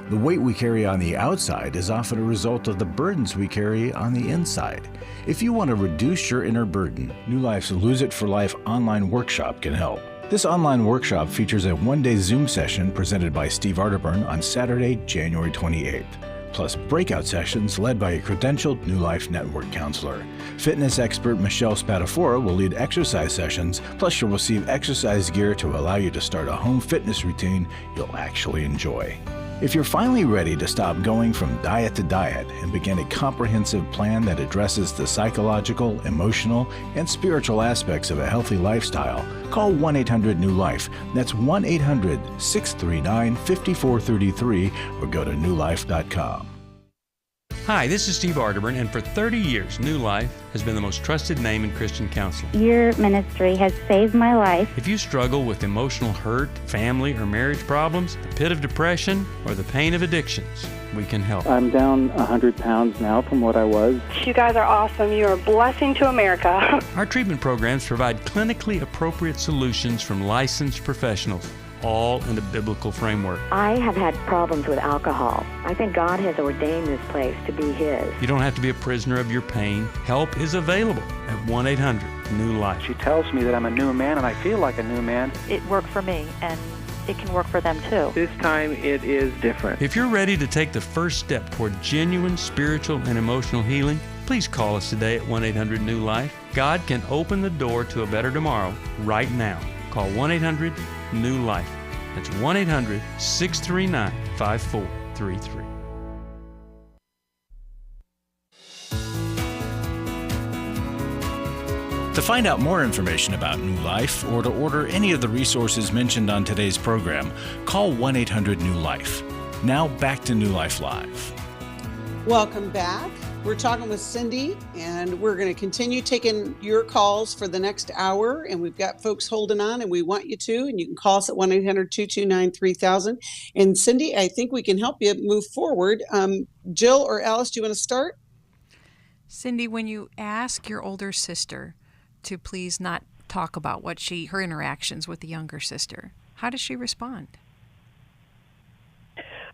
The weight we carry on the outside is often a result of the burdens we carry on the inside. If you want to reduce your inner burden, New Life's Lose It for Life online workshop can help. This online workshop features a one-day Zoom session presented by Steve Arterburn on Saturday, January 28th. Plus breakout sessions led by a credentialed New Life Network counselor. Fitness expert Michelle Spadafora will lead exercise sessions, plus you'll receive exercise gear to allow you to start a home fitness routine you'll actually enjoy. If you're finally ready to stop going from diet to diet and begin a comprehensive plan that addresses the psychological, emotional, and spiritual aspects of a healthy lifestyle, call 1-800-NEW-LIFE. That's 1-800-639-5433 or go to newlife.com. Hi, this is Steve Arterburn, and for 30 years, New Life has been the most trusted name in Christian counseling. Your ministry has saved my life. If you struggle with emotional hurt, family or marriage problems, the pit of depression, or the pain of addictions, we can help. I'm down 100 pounds now from what I was. You guys are awesome. You're a blessing to America. Our treatment programs provide clinically appropriate solutions from licensed professionals. all in the biblical framework. I have had problems with alcohol. I think God has ordained this place to be His. You don't have to be a prisoner of your pain. Help is available at 1-800-NEW-LIFE. She tells me that I'm a new man, and I feel like a new man. It worked for me, and it can work for them too. This time it is different. If you're ready to take the first step toward genuine spiritual and emotional healing, please call us today at 1-800-NEW-LIFE. God can open the door to a better tomorrow right now. Call 1-800-NEW-LIFE. That's 1-800-639-5433. To find out more information about New Life or to order any of the resources mentioned on today's program, call 1-800-NEW-LIFE. Now back to New Life Live. Welcome back. We're talking with Cindy, and we're going to continue taking your calls for the next hour. And we've got folks holding on, and we want you to. And you can call us at 1-800-229-3000. And Cindy, I think we can help you move forward. Jill or Alice, do you want to start? Cindy, when you ask your older sister to please not talk about her interactions with the younger sister, how does she respond?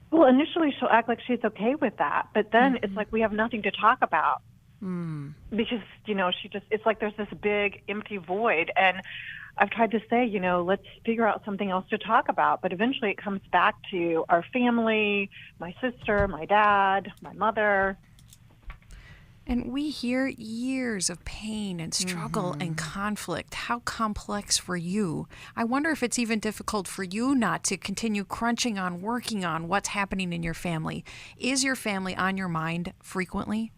Well, initially she'll act like she's okay with that, but then it's like we have nothing to talk about because, it's like there's this big empty void. And I've tried to say, let's figure out something else to talk about. But eventually it comes back to our family, my sister, my dad, my mother. And we hear years of pain and struggle and conflict. How complex for you. I wonder if it's even difficult for you not to continue working on what's happening in your family. Is your family on your mind frequently?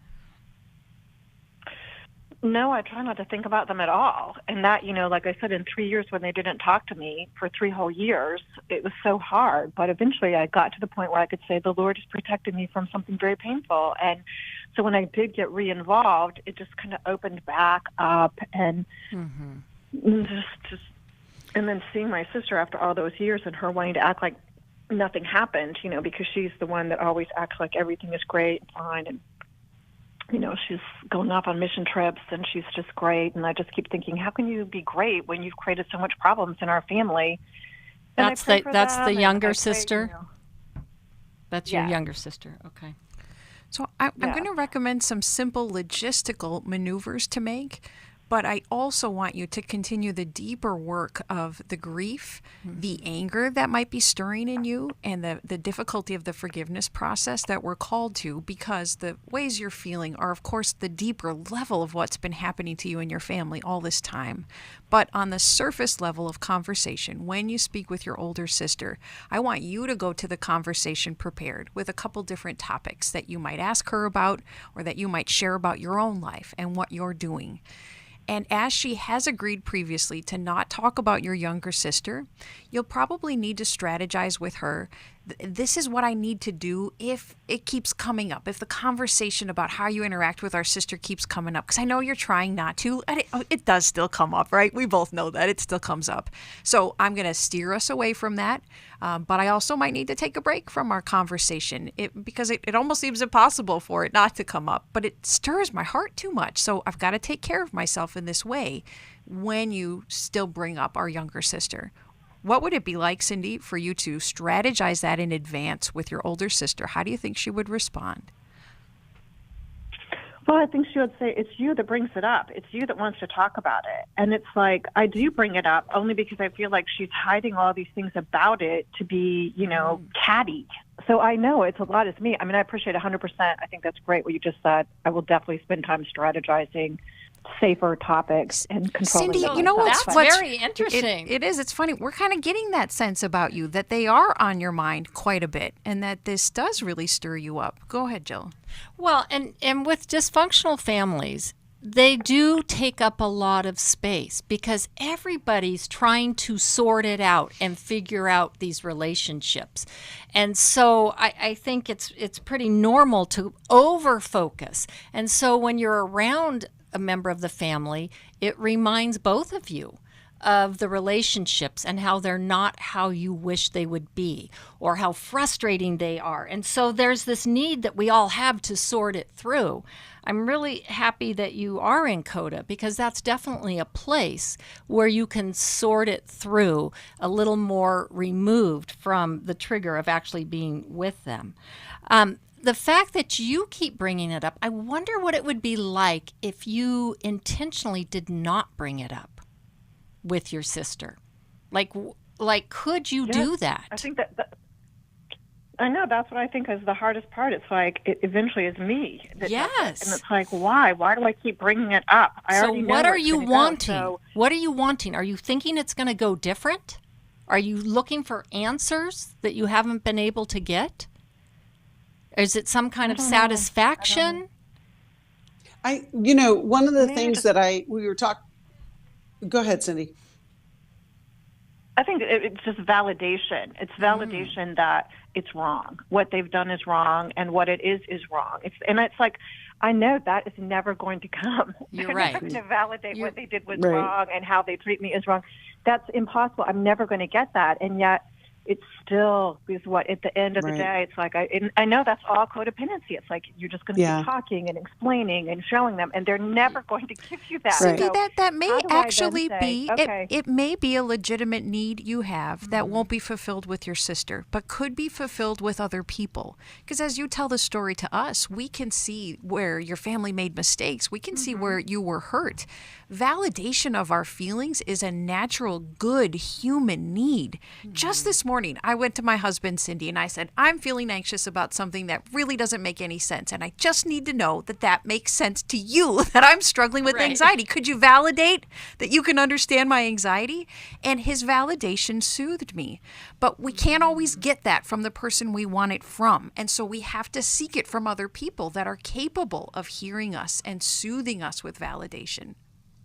No, I try not to think about them at all. And that, like I said, in 3 years when they didn't talk to me for 3 whole years, it was so hard. But eventually I got to the point where I could say, the Lord has protected me from something very painful. And so when I did get re-involved, it just kind of opened back up. And just and then seeing my sister after all those years and her wanting to act like nothing happened, because she's the one that always acts like everything is great and fine. And she's going off on mission trips, and she's just great. And I just keep thinking, how can you be great when you've created so much problems in our family? And that's the younger sister? That's your younger sister. Okay. So I'm going to recommend some simple logistical maneuvers to make, but I also want you to continue the deeper work of the grief, the anger that might be stirring in you, and the difficulty of the forgiveness process that we're called to, because the ways you're feeling are, of course, the deeper level of what's been happening to you and your family all this time. But on the surface level of conversation, when you speak with your older sister, I want you to go to the conversation prepared with a couple different topics that you might ask her about or that you might share about your own life and what you're doing. And as she has agreed previously to not talk about your younger sister, you'll probably need to strategize with her. This is what I need to do if it keeps coming up, if the conversation about how you interact with our sister keeps coming up. Because I know you're trying not to. It does still come up, right? We both know that. It still comes up. So I'm going to steer us away from that. But I also might need to take a break from our conversation because it almost seems impossible for it not to come up. But it stirs my heart too much. So I've got to take care of myself in this way when you still bring up our younger sister. What would it be like, Cindy, for you to strategize that in advance with your older sister? How do you think she would respond? Well, I think she would say, it's you that brings it up. It's you that wants to talk about it. And it's like, I do bring it up only because I feel like she's hiding all these things about it to be, catty. So I know it's a lot. It's me. I mean, I appreciate 100%. I think that's great what you just said. I will definitely spend time strategizing safer topics and controlling. Cindy, you know what's very interesting. It is. It's funny. We're kind of getting that sense about you that they are on your mind quite a bit and that this does really stir you up. Go ahead, Jill. Well, and with dysfunctional families, they do take up a lot of space because everybody's trying to sort it out and figure out these relationships. And so I think it's pretty normal to over-focus. And so when you're around a member of the family, it reminds both of you of the relationships and how they're not how you wish they would be, or how frustrating they are. And so there's this need that we all have to sort it through. I'm really happy that you are in CODA, because that's definitely a place where you can sort it through a little more removed from the trigger of actually being with them. The fact that you keep bringing it up, I wonder what it would be like if you intentionally did not bring it up with your sister. Like could you do that? I think that I know that's what I think is the hardest part. It's like it eventually is me. Yes. And it's like, why? Why do I keep bringing it up? So what are you wanting? What are you wanting? Are you thinking it's going to go different? Are you looking for answers that you haven't been able to get? Is it some kind of satisfaction? One of the things that we were talking. Go ahead, Cindy. I think it's just validation. It's validation that it's wrong. What they've done is wrong, and what it is wrong. It's like, I know that is never going to come. You're They're right. never going to validate what they did was right. wrong, and how they treat me is wrong. That's impossible. I'm never going to get that, and yet it still is what at the end of the day, it's like, I know that's all codependency. It's like you're just going to be talking and explaining and showing them, and they're never going to give you that. Cindy, So that may how do I then actually say, be, okay, it may be a legitimate need you have that won't be fulfilled with your sister, but could be fulfilled with other people. Because as you tell the story to us, we can see where your family made mistakes. We can see where you were hurt. Validation of our feelings is a natural, good human need. Just this morning, I went to my husband, Cindy, and I said, I'm feeling anxious about something that really doesn't make any sense. And I just need to know that that makes sense to you, that I'm struggling with anxiety. Could you validate that you can understand my anxiety? And his validation soothed me. But we can't always get that from the person we want it from. And so we have to seek it from other people that are capable of hearing us and soothing us with validation.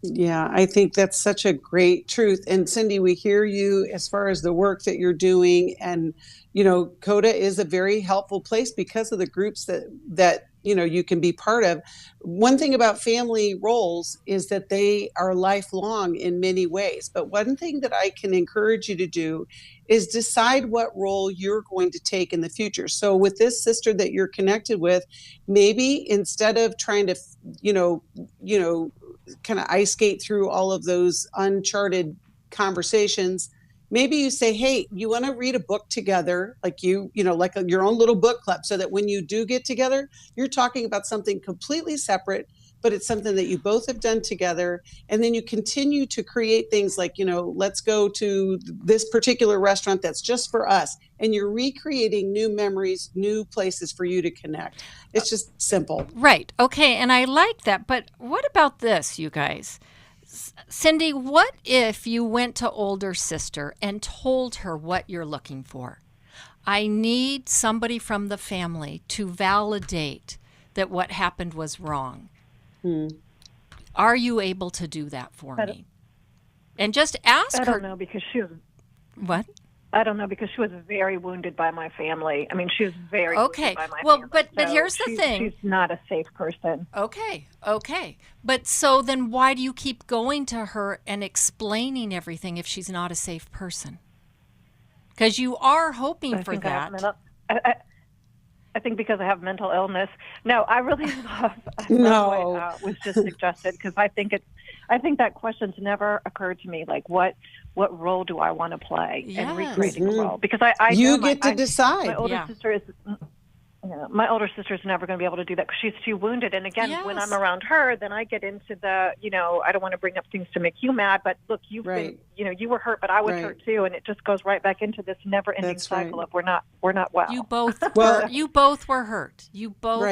Yeah, I think that's such a great truth. And Cindy, we hear you as far as the work that you're doing. And, CODA is a very helpful place because of the groups that you can be part of. One thing about family roles is that they are lifelong in many ways. But one thing that I can encourage you to do is decide what role you're going to take in the future. So with this sister that you're connected with, maybe instead of trying to, kind of ice skate through all of those uncharted conversations, maybe you say, hey, you want to read a book together, like your own little book club, so that when you do get together, you're talking about something completely separate, but it's something that you both have done together. And then you continue to create things like, let's go to this particular restaurant that's just for us. And you're recreating new memories, new places for you to connect. It's just simple. Right. Okay. And I like that. But what about this, you guys? Cindy, what if you went to older sister and told her what you're looking for? I need somebody from the family to validate that what happened was wrong. Are you able to do that for me? And just ask her. I don't know, because she was... What? I don't know, because she was very wounded by my family. I mean, she was very wounded by my family. But So here's the thing. She's not a safe person. Okay. But so then why do you keep going to her and explaining everything if she's not a safe person? Because you are hoping for that. I think because I have mental illness. No, I really love what was just suggested, because I think that question's never occurred to me. Like, what role do I want to play in recreating a role? Because I you know get to decide. My older sister is. My older sister's never going to be able to do that because she's too wounded. And again, when I'm around her, then I get into the, I don't want to bring up things to make you mad, but look, you've been, you were hurt, but I was hurt too, and it just goes right back into this never-ending cycle of we're not well. You both were hurt. You both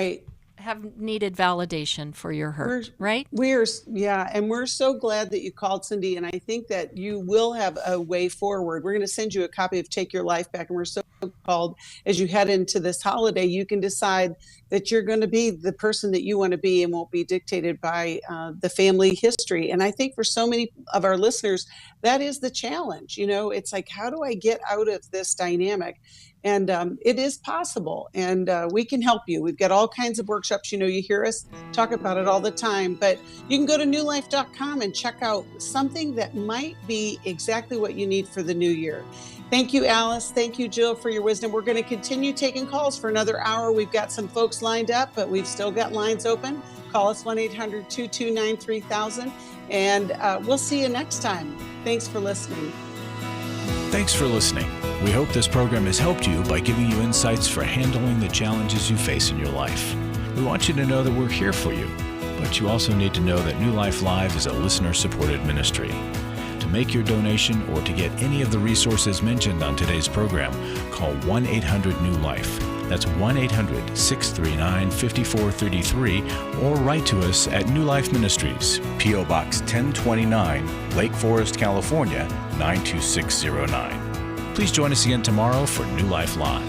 have needed validation for your hurt, right? We're so glad that you called, Cindy, and I think that you will have a way forward. We're going to send you a copy of Take Your Life Back, and we're so called as you head into this holiday, you can decide that you're going to be the person that you want to be and won't be dictated by the family history. And I think for so many of our listeners, that is the challenge. It's like, how do I get out of this dynamic? And it is possible, and we can help you. We've got all kinds of workshops. You hear us talk about it all the time, but you can go to newlife.com and check out something that might be exactly what you need for the new year. Thank you, Alice. Thank you, Jill, for your wisdom. We're going to continue taking calls for another hour. We've got some folks lined up, but we've still got lines open. Call us 1-800-229-3000, and we'll see you next time. Thanks for listening. Thanks for listening. We hope this program has helped you by giving you insights for handling the challenges you face in your life. We want you to know that we're here for you, but you also need to know that New Life Live is a listener-supported ministry. To make your donation or to get any of the resources mentioned on today's program, call 1-800-NEW-LIFE. That's 1-800-639-5433, or write to us at New Life Ministries, P.O. Box 1029, Lake Forest, California, 92609. Please join us again tomorrow for New Life Live.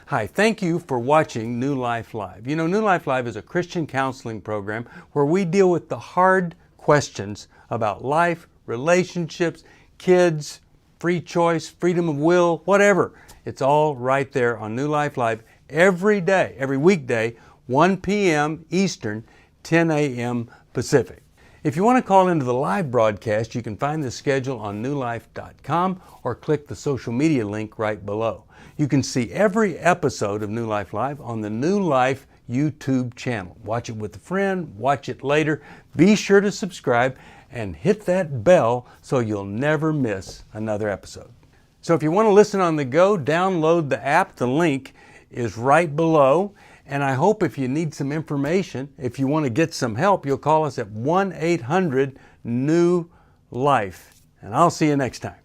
Hi, thank you for watching New Life Live. New Life Live is a Christian counseling program where we deal with the hard questions about life, relationships, kids, free choice, freedom of will, whatever. It's all right there on New Life Live every day, every weekday, 1 p.m. Eastern, 10 a.m. Pacific. If you want to call into the live broadcast, you can find the schedule on newlife.com or click the social media link right below. You can see every episode of New Life Live on the New Life YouTube channel. Watch it with a friend, watch it later. Be sure to subscribe and hit that bell so you'll never miss another episode. So if you want to listen on the go, download the app. The link is right below. And I hope if you need some information, if you want to get some help, you'll call us at 1-800-NEW-LIFE. And I'll see you next time.